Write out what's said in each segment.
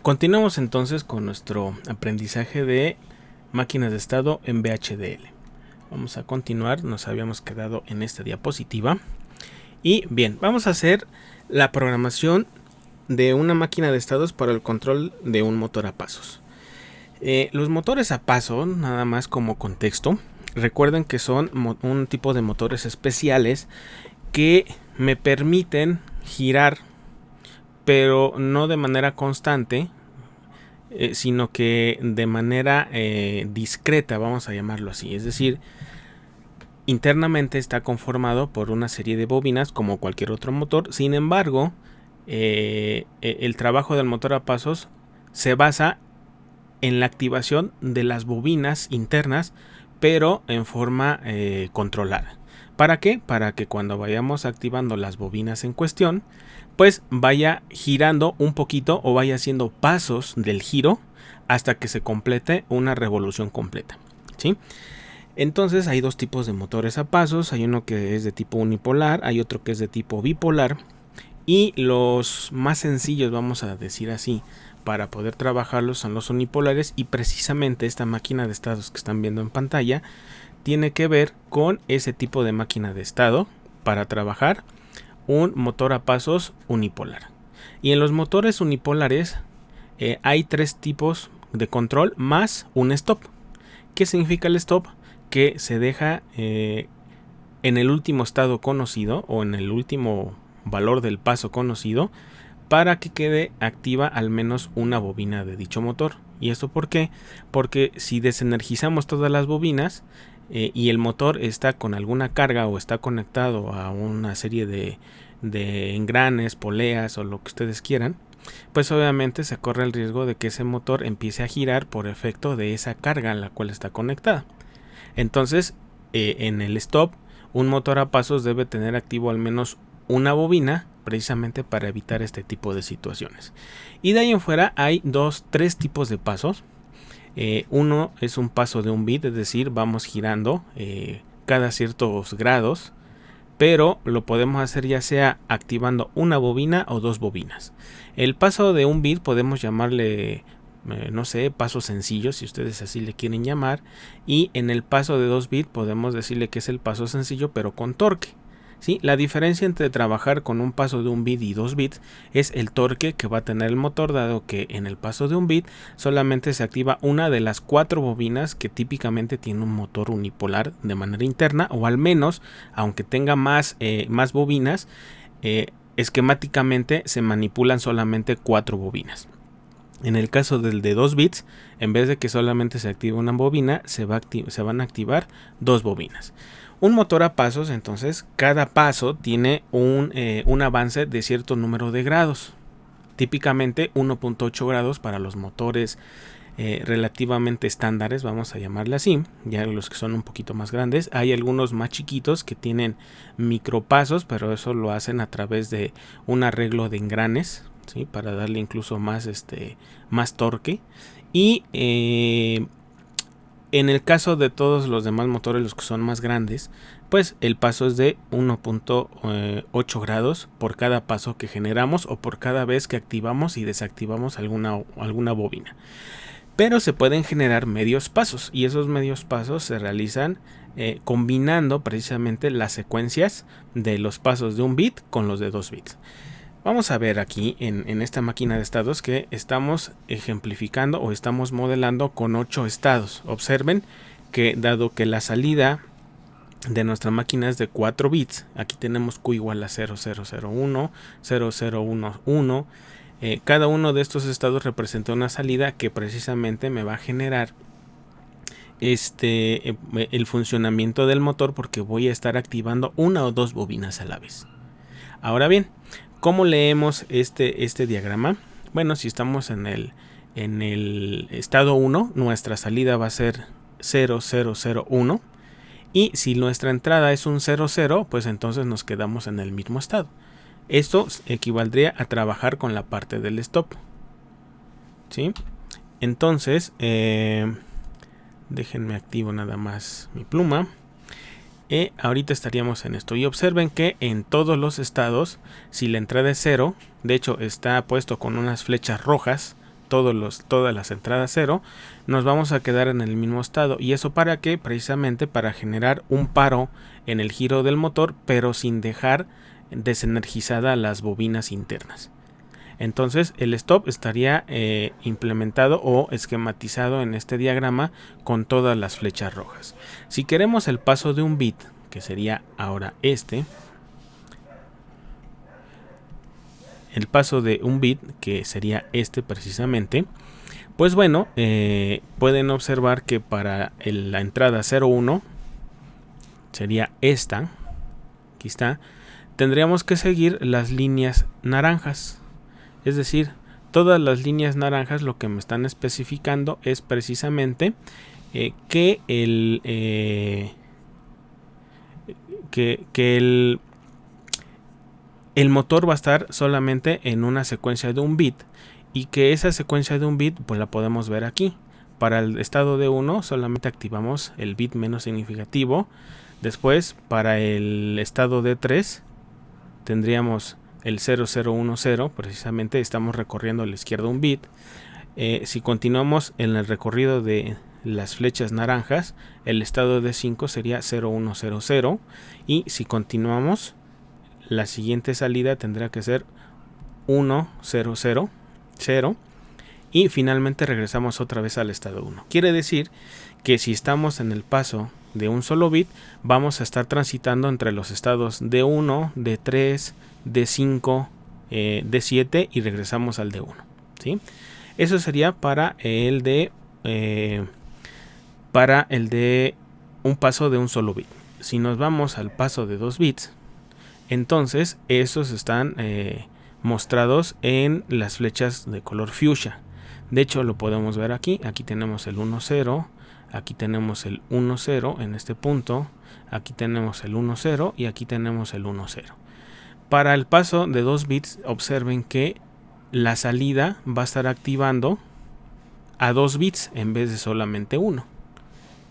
Continuamos entonces con nuestro aprendizaje de máquinas de estado en VHDL. Vamos a continuar, nos habíamos quedado en esta diapositiva. Y bien, vamos a hacer la programación de una máquina de estados para el control de un motor a pasos. Los motores a paso, nada más como contexto, recuerden que son un tipo de motores especiales que me permiten girar, pero no de manera constante, sino que de manera discreta, vamos a llamarlo así. Es decir, internamente está conformado por una serie de bobinas como cualquier otro motor. Sin embargo, el trabajo del motor a pasos se basa en la activación de las bobinas internas, pero en forma controlada. ¿Para qué? Para que cuando vayamos activando las bobinas en cuestión, pues vaya girando un poquito o vaya haciendo pasos del giro hasta que se complete una revolución completa, ¿sí? Entonces hay dos tipos de motores a pasos. Hay uno que es de tipo unipolar, hay otro que es de tipo bipolar. Y los más sencillos, vamos a decir así, para poder trabajarlos son los unipolares. Y precisamente esta máquina de estados que están viendo en pantalla tiene que ver con ese tipo de máquina de estado para trabajar un motor a pasos unipolar. Y en los motores unipolares hay tres tipos de control más un stop. ¿Qué significa el stop? Que se deja en el último estado conocido o en el último valor del paso conocido para que quede activa al menos una bobina de dicho motor. ¿Y esto por qué? Porque si desenergizamos todas las bobinas y el motor está con alguna carga o está conectado a una serie de engranes, poleas o lo que ustedes quieran, pues obviamente se corre el riesgo de que ese motor empiece a girar por efecto de esa carga a la cual está conectada. Entonces, en el stop, un motor a pasos debe tener activo al menos una bobina, precisamente para evitar este tipo de situaciones. Y de ahí en fuera hay tres tipos de pasos. Uno es un paso de un bit, es decir, vamos girando cada ciertos grados, pero lo podemos hacer ya sea activando una bobina o dos bobinas. El paso de un bit podemos llamarle no sé, paso sencillo, si ustedes así le quieren llamar. Y en el paso de 2 bits podemos decirle que es el paso sencillo, pero con torque. ¿Sí? La diferencia entre trabajar con un paso de 1 bit y 2 bits es el torque que va a tener el motor, dado que en el paso de 1 bit solamente se activa una de las 4 bobinas que típicamente tiene un motor unipolar de manera interna, o al menos, aunque tenga más bobinas, esquemáticamente se manipulan solamente 4 bobinas. En el caso del de 2 bits, en vez de que solamente se active una bobina, se van a activar 2 bobinas. Un motor a pasos, entonces, cada paso tiene un avance de cierto número de grados. Típicamente 1.8 grados para los motores relativamente estándares, vamos a llamarle así. Ya los que son un poquito más grandes, hay algunos más chiquitos que tienen micropasos, pero eso lo hacen a través de un arreglo de engranes, ¿sí? Para darle incluso más torque. Y en el caso de todos los demás motores, los que son más grandes, pues el paso es de 1.8 grados por cada paso que generamos o por cada vez que activamos y desactivamos alguna bobina. Pero se pueden generar medios pasos, y esos medios pasos se realizan combinando precisamente las secuencias de los pasos de 1 bit con los de 2 bits. Vamos a ver aquí en esta máquina de estados que estamos ejemplificando o estamos modelando con 8 estados. Observen que dado que la salida de nuestra máquina es de 4 bits, aquí tenemos Q igual a 0001, 0011. Cada uno de estos estados representa una salida que precisamente me va a generar el funcionamiento del motor, porque voy a estar activando una o dos bobinas a la vez. Ahora bien, ¿cómo leemos este diagrama? Bueno, si estamos en el estado 1, nuestra salida va a ser 0001. Y si nuestra entrada es un 00, pues entonces nos quedamos en el mismo estado. Esto equivaldría a trabajar con la parte del stop, ¿sí? Entonces, déjenme activo nada más mi pluma. Ahorita estaríamos en esto. Y observen que en todos los estados, si la entrada es 0, de hecho está puesto con unas flechas rojas, todas las entradas 0, nos vamos a quedar en el mismo estado. ¿Y eso para qué? Precisamente para generar un paro en el giro del motor, pero sin dejar desenergizadas las bobinas internas. Entonces el stop estaría implementado o esquematizado en este diagrama con todas las flechas rojas. Si queremos el paso de un bit, que sería ahora este, el paso de un bit, que sería este precisamente, pues bueno, pueden observar que para la entrada 01 sería esta, aquí está, tendríamos que seguir las líneas naranjas. Es decir, todas las líneas naranjas lo que me están especificando es precisamente que el motor va a estar solamente en una secuencia de un bit, y que esa secuencia de un bit pues la podemos ver aquí. Para el estado de 1 solamente activamos el bit menos significativo. Después para el estado de 3 tendríamos el 0010, precisamente estamos recorriendo a la izquierda un bit. Si continuamos en el recorrido de las flechas naranjas, el estado de 5 sería 0100, y si continuamos, la siguiente salida tendrá que ser 1000, y finalmente regresamos otra vez al estado 1. Quiere decir que si estamos en el paso de un solo bit, vamos a estar transitando entre los estados de 1, de 3, de 5, de 7, y regresamos al de 1. ¿Sí? Eso sería para el de un paso de un solo bit. Si nos vamos al paso de 2 bits, entonces esos están mostrados en las flechas de color fuchsia. De hecho lo podemos ver aquí. Aquí tenemos el 10, aquí tenemos el 10 en este punto, aquí tenemos el 10 y aquí tenemos el 10. Para el paso de 2 bits, observen que la salida va a estar activando a 2 bits en vez de solamente 1.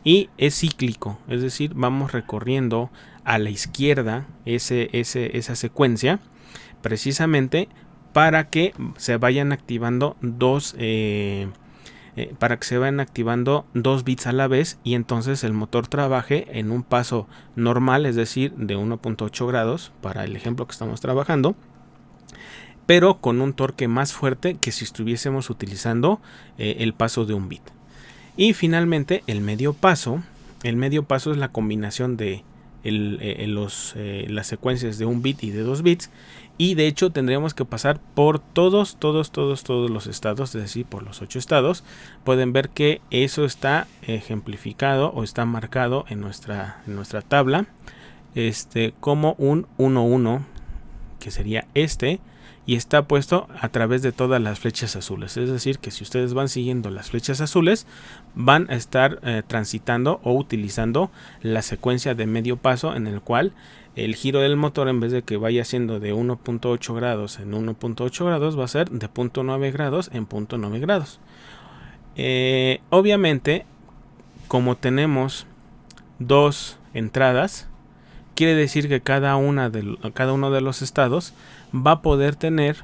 Y es cíclico, es decir, vamos recorriendo a la izquierda esa secuencia, precisamente para que se vayan activando dos bits a la vez, y entonces el motor trabaje en un paso normal, es decir, de 1.8 grados para el ejemplo que estamos trabajando, pero con un torque más fuerte que si estuviésemos utilizando el paso de un bit. Y finalmente el medio paso es la combinación de las secuencias de un bit y de 2 bits, y de hecho tendríamos que pasar por todos los estados, es decir, por los 8 estados. Pueden ver que eso está ejemplificado o está marcado en nuestra tabla como un 1-1, que sería y está puesto a través de todas las flechas azules. Es decir, que si ustedes van siguiendo las flechas azules, van a estar transitando o utilizando la secuencia de medio paso, en el cual el giro del motor, en vez de que vaya siendo de 1.8 grados en 1.8 grados, va a ser de 0.9 grados en 0.9 grados. Obviamente, como tenemos dos entradas, quiere decir que cada uno de los estados va a poder tener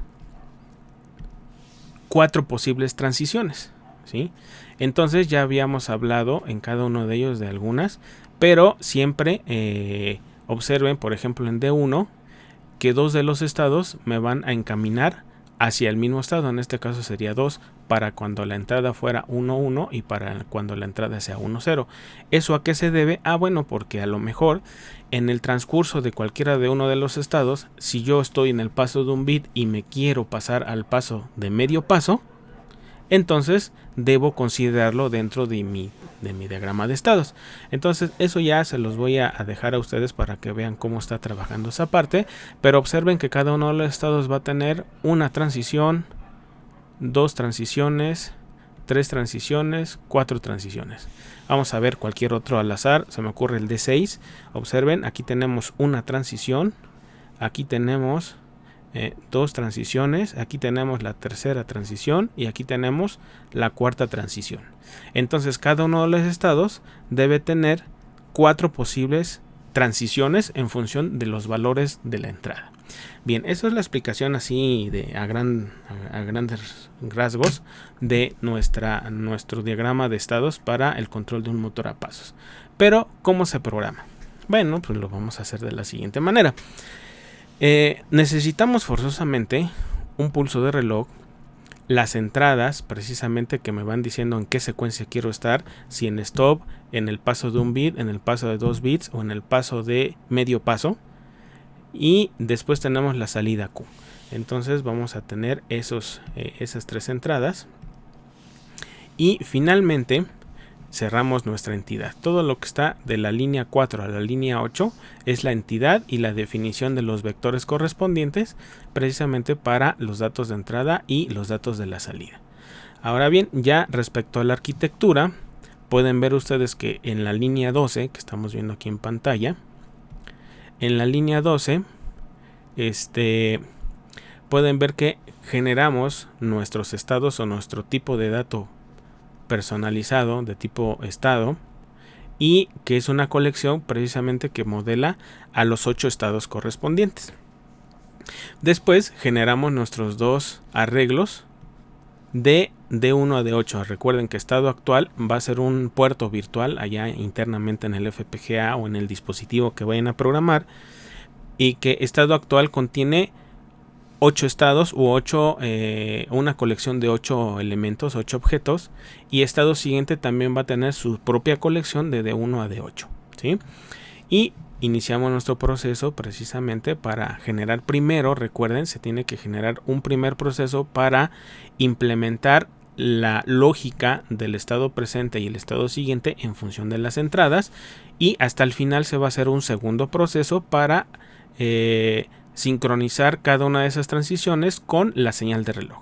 4 posibles transiciones, ¿sí? Entonces ya habíamos hablado en cada uno de ellos de algunas, pero siempre observen, por ejemplo, en D1, que 2 de los estados me van a encaminar hacia el mismo estado. En este caso sería 2 para cuando la entrada fuera 1-1 y para cuando la entrada sea 1-0. ¿Eso a qué se debe? Bueno, porque a lo mejor en el transcurso de cualquiera de uno de los estados, si yo estoy en el paso de un bit y me quiero pasar al paso de medio paso, entonces debo considerarlo dentro de mi diagrama de estados. Entonces eso ya se los voy a dejar a ustedes para que vean cómo está trabajando esa parte, pero observen que cada uno de los estados va a tener una transición, 2 transiciones, 3 transiciones, 4 transiciones. Vamos a ver cualquier otro al azar. Se me ocurre el D6. Observen, aquí tenemos una transición, aquí tenemos 2 transiciones, aquí tenemos la tercera transición y aquí tenemos la cuarta transición. Entonces cada uno de los estados debe tener 4 posibles transiciones en función de los valores de la entrada. Bien, eso es la explicación así a grandes rasgos de nuestro diagrama de estados para el control de un motor a pasos. Pero, ¿cómo se programa? Bueno, pues lo vamos a hacer de la siguiente manera. Necesitamos forzosamente un pulso de reloj, las entradas precisamente que me van diciendo en qué secuencia quiero estar, si en stop, en el paso de un bit, en el paso de 2 bits o en el paso de medio paso, y después tenemos la salida Q. Entonces vamos a tener esas tres entradas y finalmente cerramos nuestra entidad. Todo lo que está de la línea 4 a la línea 8 es la entidad y la definición de los vectores correspondientes precisamente para los datos de entrada y los datos de la salida. Ahora bien, ya respecto a la arquitectura, pueden ver ustedes que en la línea 12, que estamos viendo aquí en pantalla, en la línea 12 pueden ver que generamos nuestros estados o nuestro tipo de dato personalizado de tipo estado, y que es una colección precisamente que modela a los 8 estados correspondientes. Después generamos nuestros dos arreglos de D1 a D8. Recuerden que estado actual va a ser un puerto virtual allá internamente en el FPGA o en el dispositivo que vayan a programar, y que estado actual contiene 8 estados u 8, una colección de 8 elementos, 8 objetos, y estado siguiente también va a tener su propia colección de D1 a D8, ¿sí? Y iniciamos nuestro proceso precisamente para generar primero, recuerden, se tiene que generar un primer proceso para implementar la lógica del estado presente y el estado siguiente en función de las entradas, y hasta el final se va a hacer un segundo proceso para sincronizar cada una de esas transiciones con la señal de reloj.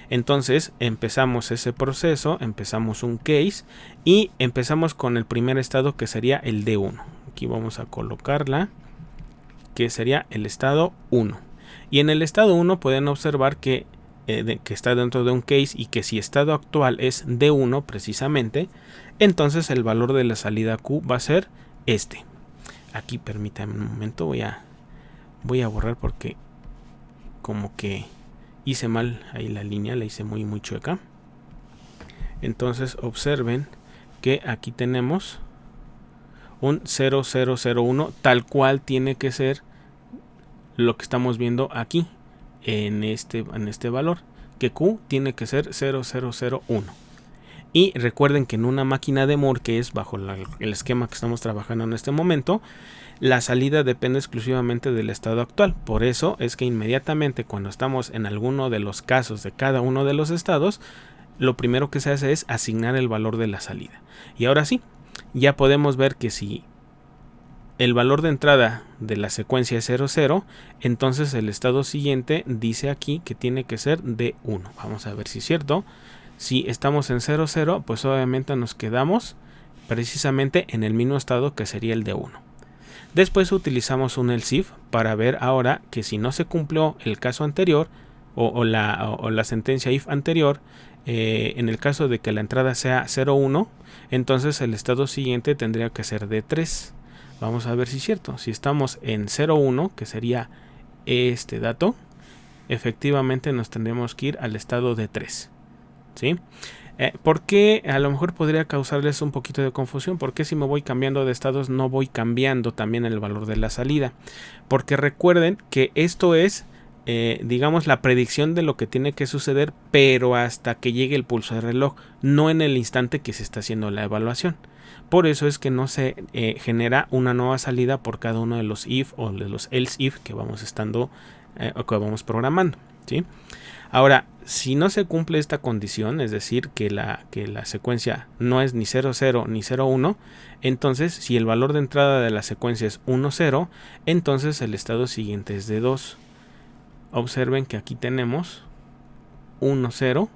Entonces empezamos ese proceso, empezamos un case y empezamos con el primer estado, que sería el D1. Aquí vamos a colocarla, que sería el estado 1. Y en el estado 1 pueden observar que está dentro de un case, y que si estado actual es D1 precisamente, entonces el valor de la salida Q va a ser este. Aquí permítanme un momento, voy a borrar porque como que hice mal ahí la línea, la hice muy chueca. Entonces observen que aquí tenemos un 0001, tal cual tiene que ser lo que estamos viendo aquí en este valor, que Q tiene que ser 0001. Y recuerden que en una máquina de Moore, que es bajo el esquema que estamos trabajando en este momento, la salida depende exclusivamente del estado actual. Por eso es que inmediatamente cuando estamos en alguno de los casos de cada uno de los estados, lo primero que se hace es asignar el valor de la salida. Y ahora sí, ya podemos ver que si el valor de entrada de la secuencia es 00, entonces el estado siguiente dice aquí que tiene que ser D1. Vamos a ver si es cierto. Si estamos en 00, pues obviamente nos quedamos precisamente en el mismo estado que sería el D1. Después utilizamos un else if para ver ahora que si no se cumplió el caso anterior o la sentencia if anterior, en el caso de que la entrada sea 01, entonces el estado siguiente tendría que ser D3. Vamos a ver si es cierto. Si estamos en 01, que sería este dato, efectivamente nos tendremos que ir al estado D3. ¿Sí? Porque a lo mejor podría causarles un poquito de confusión. Porque si me voy cambiando de estados no voy cambiando también el valor de la salida? Porque recuerden que esto es digamos la predicción de lo que tiene que suceder, pero hasta que llegue el pulso de reloj, no en el instante que se está haciendo la evaluación. Por eso es que no se genera una nueva salida por cada uno de los if o de los else if que vamos que vamos programando, ¿sí? Ahora, si no se cumple esta condición, es decir, que la secuencia no es ni 00 ni 01, entonces si el valor de entrada de la secuencia es 10, entonces el estado siguiente es de 2. Observen que aquí tenemos 10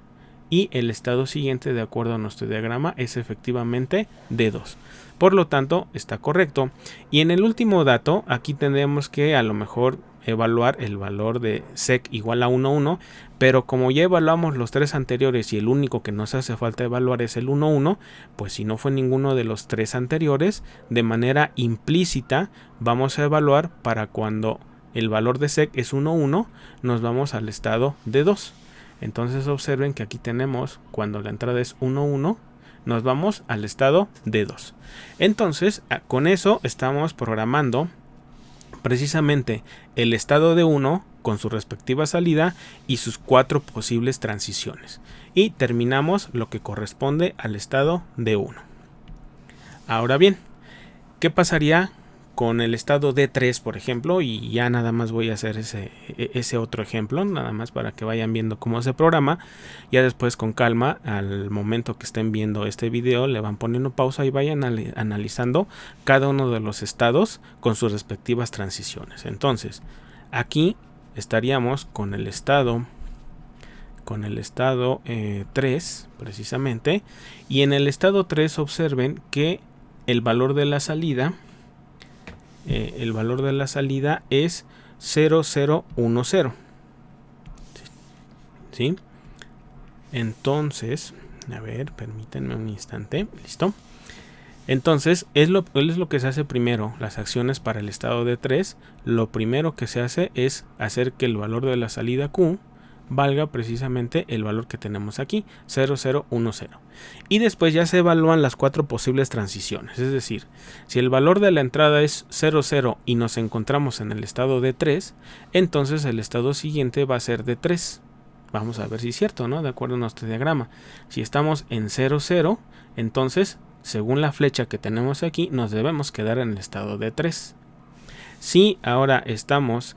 y el estado siguiente, de acuerdo a nuestro diagrama, es efectivamente de 2. Por lo tanto, está correcto. Y en el último dato, aquí tendremos que a lo mejor evaluar el valor de sec igual a 1,1, pero como ya evaluamos los tres anteriores y el único que nos hace falta evaluar es el 1,1, pues si no fue ninguno de los tres anteriores, de manera implícita vamos a evaluar para cuando el valor de sec es 1, 1, nos vamos al estado de 2. Entonces observen que aquí tenemos, cuando la entrada es 1, 1, nos vamos al estado de 2. Entonces, con eso estamos programando precisamente el estado de 1 con su respectiva salida y sus 4 posibles transiciones. Y terminamos lo que corresponde al estado de 1. Ahora bien, ¿qué pasaría con el estado D3, por ejemplo? Y ya nada más voy a hacer ese otro ejemplo, nada más para que vayan viendo cómo se programa. Ya después, con calma, al momento que estén viendo este video, le van poniendo pausa y vayan analizando cada uno de los estados con sus respectivas transiciones. Entonces, aquí estaríamos con el estado 3 precisamente, y en el estado 3 observen que el valor de la salida es 0010. ¿Sí? Entonces, a ver, permítanme un instante. Listo. Entonces, es lo que se hace primero. Las acciones para el estado de 3, lo primero que se hace es hacer que el valor de la salida Q valga precisamente el valor que tenemos aquí, 0010. Y después ya se evalúan las 4 posibles transiciones. Es decir, si el valor de la entrada es 00 y nos encontramos en el estado de 3, entonces el estado siguiente va a ser de 3. Vamos a ver si es cierto, ¿no? De acuerdo a nuestro diagrama. Si estamos en 00, entonces, según la flecha que tenemos aquí, nos debemos quedar en el estado de 3. Si ahora estamos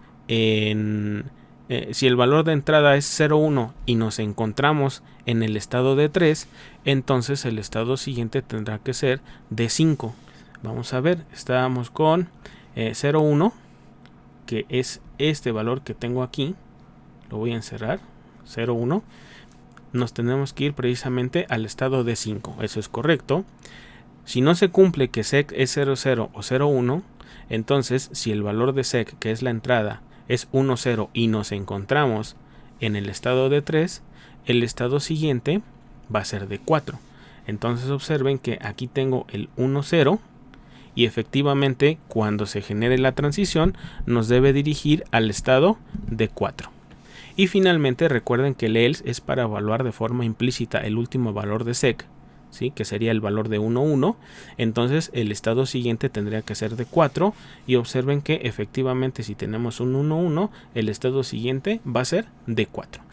si el valor de entrada es 0,1 y nos encontramos en el estado de 3, entonces el estado siguiente tendrá que ser de 5. Vamos a ver, estábamos con 0,1, que es este valor que tengo aquí. Lo voy a encerrar, 0,1. Nos tenemos que ir precisamente al estado de 5. Eso es correcto. Si no se cumple que sec es 00 o 01, entonces si el valor de sec, que es la entrada, es 10 y nos encontramos en el estado de 3, el estado siguiente va a ser de 4. Entonces observen que aquí tengo el 10 y efectivamente cuando se genere la transición nos debe dirigir al estado de 4. Y finalmente recuerden que el else es para evaluar de forma implícita el último valor de sec, ¿sí? Que sería el valor de 1, 1. Entonces el estado siguiente tendría que ser de 4. Y observen que efectivamente si tenemos un 1, 1, el estado siguiente va a ser de 4.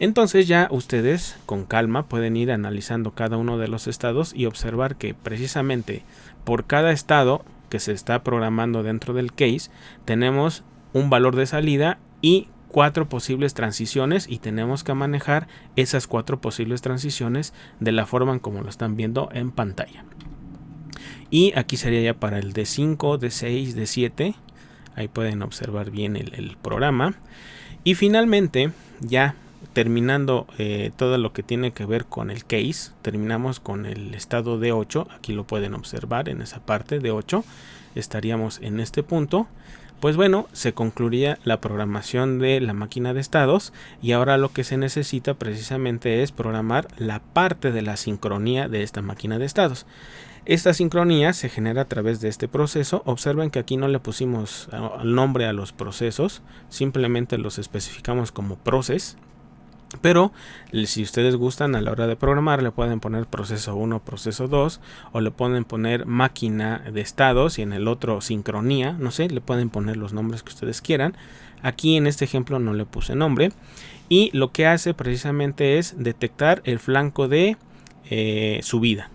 Entonces ya ustedes con calma pueden ir analizando cada uno de los estados y observar que precisamente por cada estado que se está programando dentro del case tenemos un valor de salida y 4 posibles transiciones, y tenemos que manejar esas 4 posibles transiciones de la forma en como lo están viendo en pantalla. Y aquí sería ya para el D5, D6, D7. Ahí pueden observar bien el programa. Y finalmente, ya terminando todo lo que tiene que ver con el case, terminamos con el estado de 8. Aquí lo pueden observar en esa parte de 8. Estaríamos en este punto. Pues bueno, se concluiría la programación de la máquina de estados, y ahora lo que se necesita precisamente es programar la parte de la sincronía de esta máquina de estados. Esta sincronía se genera a través de este proceso. Observen que aquí no le pusimos nombre a los procesos, simplemente los especificamos como process. Pero si ustedes gustan, a la hora de programar le pueden poner proceso 1, proceso 2, o le pueden poner máquina de estados y en el otro sincronía, no sé, le pueden poner los nombres que ustedes quieran. Aquí en este ejemplo no le puse nombre, y lo que hace precisamente es detectar el flanco de subida.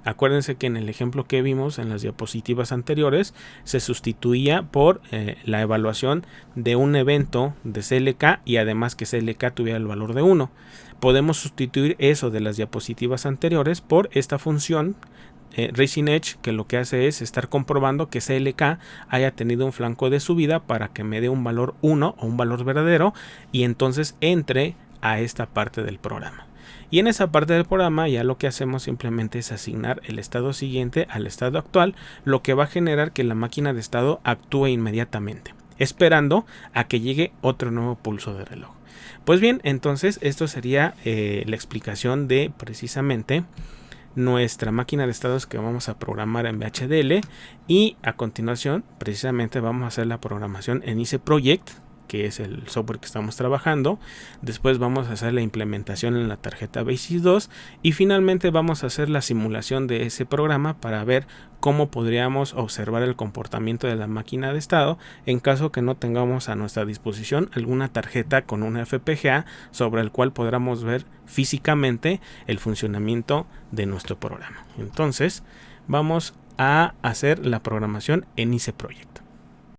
Acuérdense que en el ejemplo que vimos en las diapositivas anteriores se sustituía por la evaluación de un evento de CLK, y además que CLK tuviera el valor de 1. Podemos sustituir eso de las diapositivas anteriores por esta función Racing Edge, que lo que hace es estar comprobando que CLK haya tenido un flanco de subida para que me dé un valor 1 o un valor verdadero, y entonces entre a esta parte del programa. Y en esa parte del programa ya lo que hacemos simplemente es asignar el estado siguiente al estado actual, lo que va a generar que la máquina de estado actúe inmediatamente, esperando a que llegue otro nuevo pulso de reloj. Pues bien, entonces esto sería la explicación de precisamente nuestra máquina de estados que vamos a programar en VHDL, y a continuación precisamente vamos a hacer la programación en IC Project, que es el software que estamos trabajando. Después vamos a hacer la implementación en la tarjeta BASIS 2 y finalmente vamos a hacer la simulación de ese programa para ver cómo podríamos observar el comportamiento de la máquina de estado en caso que no tengamos a nuestra disposición alguna tarjeta con una FPGA sobre el cual podamos ver físicamente el funcionamiento de nuestro programa. Entonces vamos a hacer la programación en IC Project.